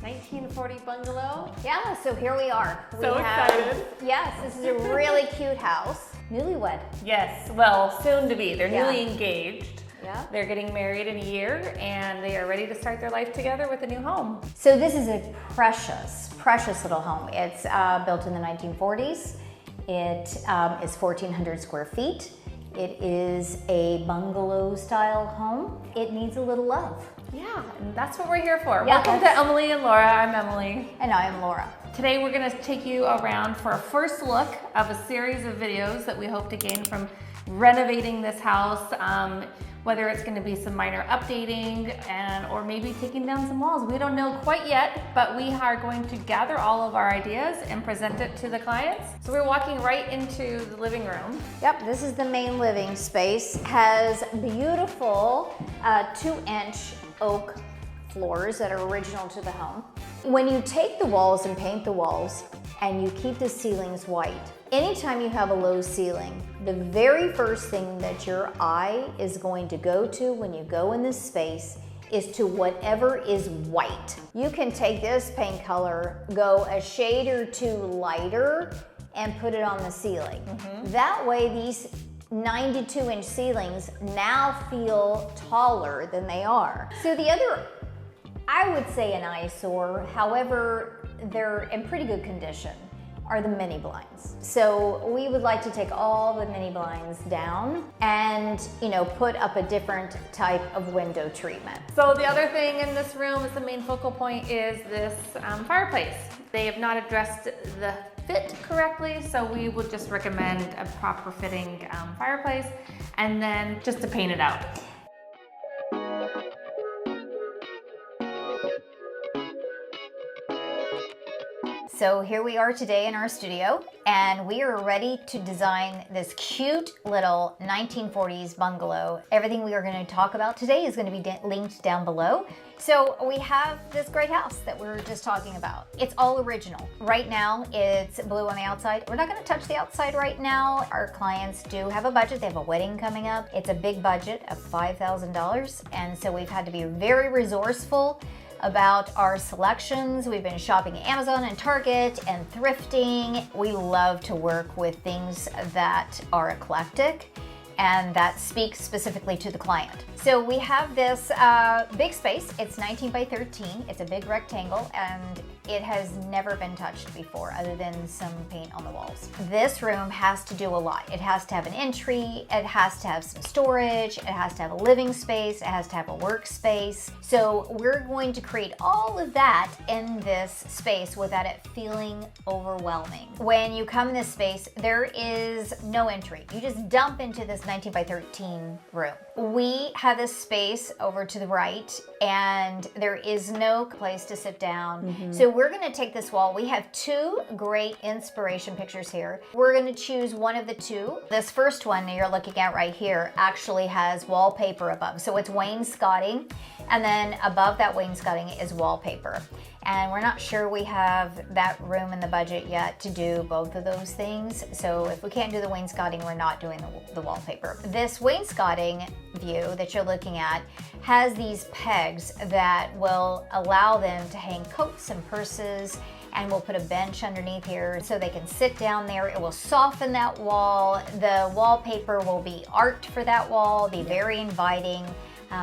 1940 bungalow. Yeah, so here we are. Excited. Yes, this is a really cute house. Newlywed. Yes, well, soon to be. They're Yeah. newly engaged. Yeah. They're getting married in a year and they are ready to start their life together with a new home. So this is a precious little home. It's built in the 1940s. It is 1,400 square feet. It is a bungalow style home. It needs a little love. Yeah, and that's what we're here for. Yeah, Welcome to Emily and Laura. I'm Emily. And I am Laura. Today we're going to take you around for a first look of a series of videos that we hope to gain from renovating this house, whether it's going to be some minor updating or maybe taking down some walls. We don't know quite yet, but we are going to gather all of our ideas and present it to the clients. So we're walking right into the living room. Yep, this is the main living space. Has beautiful 2-inch oak floors that are original to the home. When you take the walls and paint the walls and you keep the ceilings white, anytime you have a low ceiling, the very first thing that your eye is going to go to when you go in this space is to whatever is white. You can take this paint color, go a shade or two lighter, and put it on the ceiling. That way these 92-inch ceilings now feel taller than they are. So the other, I would say an eyesore, however, they're in pretty good condition, are the mini blinds. So we would like to take all the mini blinds down and, put up a different type of window treatment. So the other thing in this room is the main focal point is this fireplace. They have not addressed the fit correctly, so we would just recommend a proper fitting fireplace and then just to paint it out. So here we are today in our studio, and we are ready to design this cute little 1940s bungalow. Everything we are going to talk about today is going to be linked down below. So we have this great house that we were just talking about. It's all original. Right now, it's blue on the outside. We're not going to touch the outside right now. Our clients do have a budget. They have a wedding coming up. It's a big budget of $5,000, and so we've had to be very resourceful about our selections. We've been shopping at Amazon and Target and thrifting. We love to work with things that are eclectic and that speak specifically to the client. So we have this big space. It's 19 by 13. It's a big rectangle and it has never been touched before other than some paint on the walls. This room has to do a lot. It has to have an entry, it has to have some storage, it has to have a living space, it has to have a workspace. So we're going to create all of that in this space without it feeling overwhelming. When you come in this space, there is no entry. You just dump into this 19 by 13 room. We have this space over to the right and there is no place to sit down. So we're going to take this wall. We have two great inspiration pictures here. We're going to choose one of the two. This first one that you're looking at right here actually has wallpaper above. So it's wainscoting, and then above that wainscoting is wallpaper. And we're not sure we have that room in the budget yet to do both of those things. So if we can't do the wainscoting, we're not doing the wallpaper. This wainscoting view that you're looking at has these pegs that will allow them to hang coats and purses, and we'll put a bench underneath here so they can sit down there. It will soften that wall. The wallpaper will be art for that wall, be very inviting.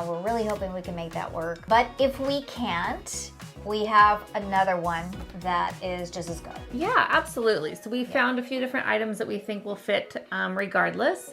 We're really hoping we can make that work. But if we can't, we have another one that is just as good. Yeah, absolutely. So we found a few different items that we think will fit regardless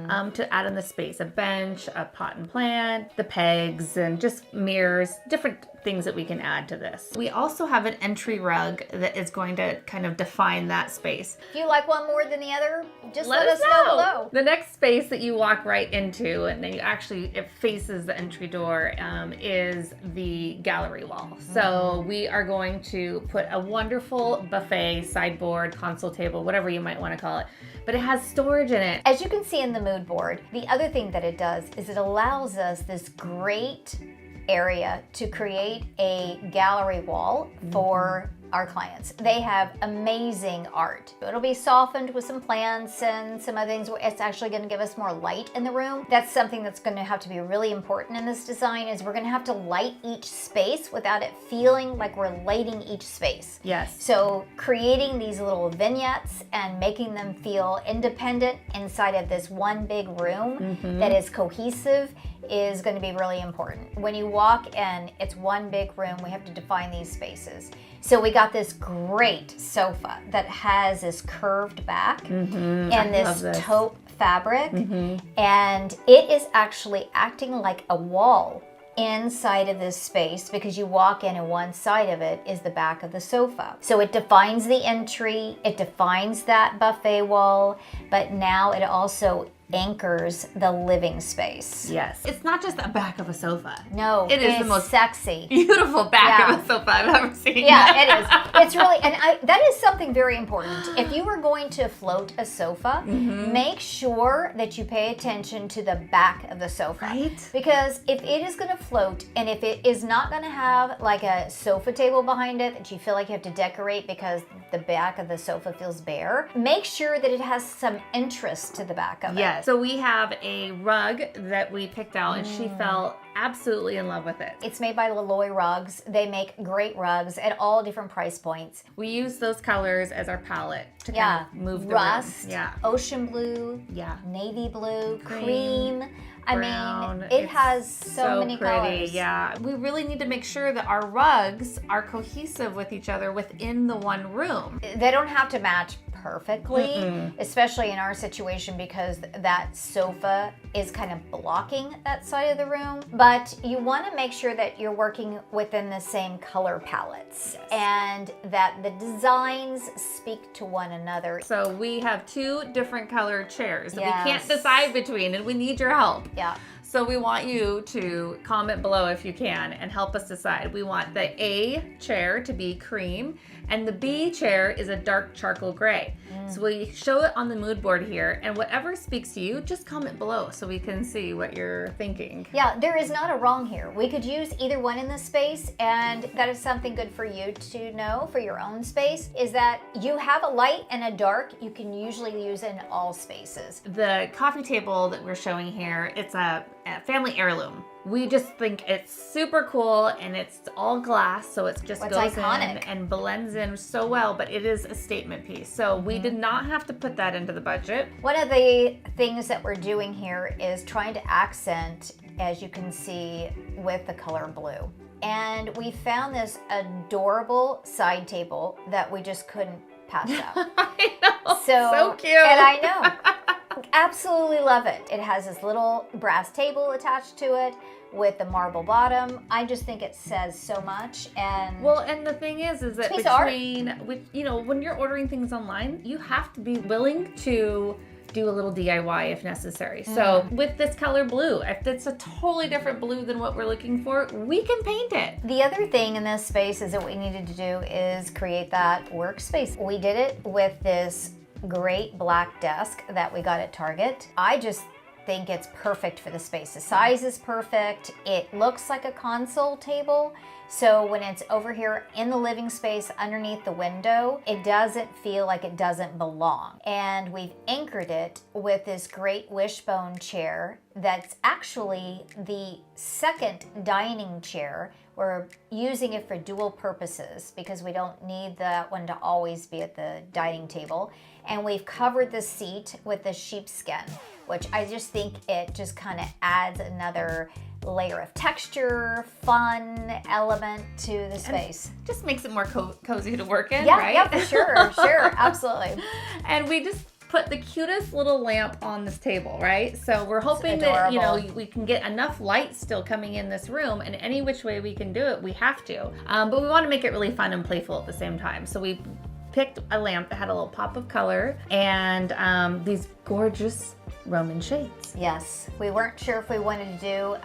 to add in the space. A bench, a pot and plant, the pegs, and just mirrors, different things that we can add to this. We also have an entry rug that is going to kind of define that space. If you like one more than the other, just let us know below. The next space that you walk right into, and then it faces the entry door, is the gallery wall. So we are going to put a wonderful buffet, sideboard, console table, whatever you might want to call it, but it has storage in it. As you can see in the mood board, the other thing that it does is it allows us this great area to create a gallery wall for our clients. They have amazing art. It'll be softened with some plants and some other things. It's actually going to give us more light in the room. That's something that's going to have to be really important in this design, is we're going to have to light each space without it feeling like we're lighting each space. Yes. So creating these little vignettes and making them feel independent inside of this one big room that is cohesive is going to be really important. When you walk in, it's one big room. We have to define these spaces. So we got this great sofa that has this curved back and this taupe fabric, and it is actually acting like a wall inside of this space, because you walk in and one side of it is the back of the sofa. So it defines the entry, it defines that buffet wall, but now it also anchors the living space. Yes. It's not just the back of a sofa. No, it is the most sexy, beautiful back of a sofa I've ever seen. Yeah, it is. It's really, and that is something very important. If you are going to float a sofa, make sure that you pay attention to the back of the sofa. Right. Because if it is going to float, and if it is not going to have like a sofa table behind it that you feel like you have to decorate because the back of the sofa feels bare, make sure that it has some interest to the back of it. Yes. So we have a rug that we picked out, and she fell absolutely in love with it. It's made by Laloy Rugs. They make great rugs at all different price points. We use those colors as our palette to kind of move the rust, room. Yeah. Ocean blue, navy blue, cream. Brown. I mean, it has so many pretty. colors. Yeah. We really need to make sure that our rugs are cohesive with each other within the one room. They don't have to match perfectly, especially in our situation, because that sofa is kind of blocking that side of the room. But you want to make sure that you're working within the same color palettes and that the designs speak to one another. So we have two different color chairs that we can't decide between, and we need your help. Yeah. So we want you to comment below if you can and help us decide. We want the A chair to be cream, and the B chair is a dark charcoal gray. So we show it on the mood board here, and whatever speaks to you, just comment below so we can see what you're thinking. Yeah, there is not a wrong here. We could use either one in this space, and that is something good for you to know for your own space, is that you have a light and a dark you can usually use in all spaces. The coffee table that we're showing here, it's a family heirloom. We just think it's super cool, and it's all glass, so it just goes iconic. in and blends in so well, but it is a statement piece. So we did not have to put that into the budget. One of the things that we're doing here is trying to accent, as you can see, with the color blue. And we found this adorable side table that we just couldn't pass up. I know, so cute. And I know. Absolutely love it. It has this little brass table attached to it with the marble bottom. I just think it says so much. And well, and the thing is that when you're ordering things online, you have to be willing to do a little DIY if necessary. So with this color blue, if it's a totally different blue than what we're looking for, we can paint it. The other thing in this space is that what we needed to do is create that workspace. We did it with this great black desk that we got at Target. I just think it's perfect for the space. The size is perfect. It looks like a console table. So when it's over here in the living space underneath the window, it doesn't feel like it doesn't belong. And we've anchored it with this great wishbone chair that's actually the second dining chair. We're using it for dual purposes because we don't need that one to always be at the dining table. And we've covered the seat with the sheepskin, which I just think it just kind of adds another layer of texture, fun element to the space. And just makes it more cozy to work in, yeah, right? Yeah, for sure, sure, absolutely. And we just put the cutest little lamp on this table, right? So we're hoping that, we can get enough light still coming in this room, and any which way we can do it, we have to. But we want to make it really fun and playful at the same time. So we picked a lamp that had a little pop of color and these gorgeous Roman shades. Yes, we weren't sure if we wanted to do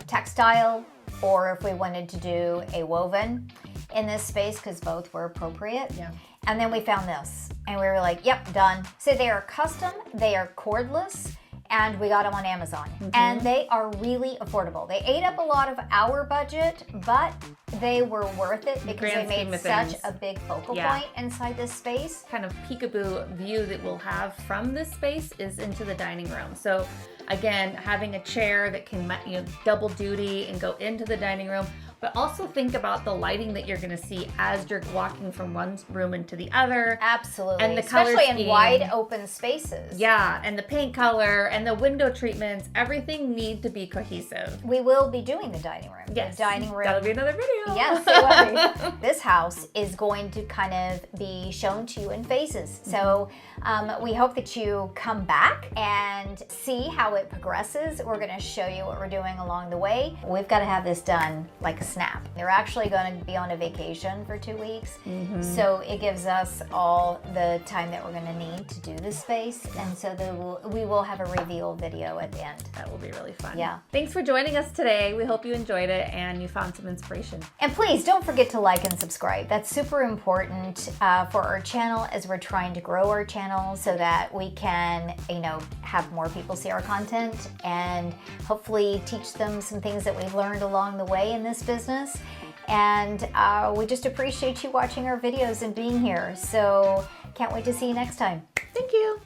textile or if we wanted to do a woven in this space because both were appropriate. Yeah. And then we found this and we were like, yep, done. So they are custom, they are cordless, and we got them on Amazon. And they are really affordable. They ate up a lot of our budget, but they were worth it because they made such a big focal point inside this space. Kind of peekaboo view that we'll have from this space is into the dining room. So again, having a chair that can, you know, double duty and go into the dining room, but also think about the lighting that you're going to see as you're walking from one room into the other. Absolutely. And the color especially scheme. In wide open spaces. Yeah, and the paint color and the window treatments, everything need to be cohesive. We will be doing the dining room. Yes. The dining room. That'll be another video. Yes, it will be. This house is going to kind of be shown to you in phases. So we hope that you come back and see how it progresses. We're going to show you what we're doing along the way. We've got to have this done like a snap. They're actually going to be on a vacation for 2 weeks. So it gives us all the time that we're going to need to do this space. And so we will have a reveal video at the end. That will be really fun. Yeah. Thanks for joining us today. We hope you enjoyed it and you found some inspiration. And please don't forget to like and subscribe. That's super important for our channel as we're trying to grow our channel so that we can, you know, have more people see our content and hopefully teach them some things that we've learned along the way in this business. And we just appreciate you watching our videos and being here. So can't wait to see you next time. Thank you.